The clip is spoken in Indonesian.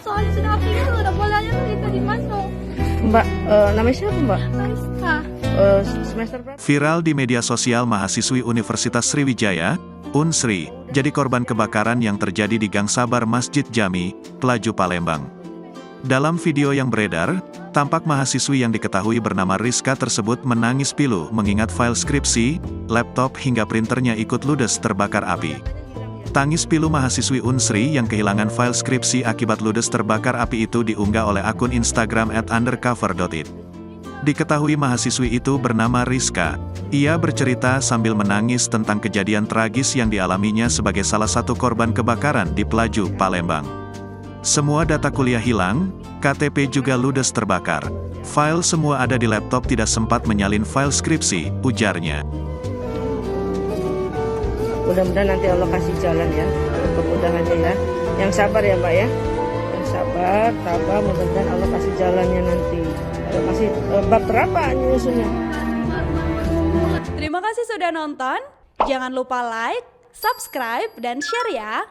Soalnya sudah aku itu udah bolanya kita dimasuk. Mbak, namanya siapa Mbak? Aisyah. Semester berapa? Viral di media sosial mahasiswi Universitas Sriwijaya, Unsri, jadi korban kebakaran yang terjadi di Gang Sabar Masjid Jami, Pelaju Palembang. Dalam video yang beredar, tampak mahasiswi yang diketahui bernama Rizka tersebut menangis pilu mengingat file skripsi, laptop hingga printernya ikut ludes terbakar api. Tangis pilu mahasiswi Unsri yang kehilangan file skripsi akibat ludes terbakar api itu diunggah oleh akun Instagram @undercover.it. Diketahui mahasiswi itu bernama Rizka. Ia bercerita sambil menangis tentang kejadian tragis yang dialaminya sebagai salah satu korban kebakaran di Pelaju, Palembang. Semua data kuliah hilang, KTP juga ludes terbakar. File semua ada di laptop, tidak sempat menyalin file skripsi, ujarnya. Mudah-mudahan nanti Allah kasih jalan ya, kemudahannya ya. Yang sabar ya Mbak ya. Yang sabar, tabah, mudah-mudahan Allah kasih jalannya nanti. Allah kasih bab berapa nyusunnya? Terima kasih sudah nonton. Jangan lupa like, subscribe, dan share ya.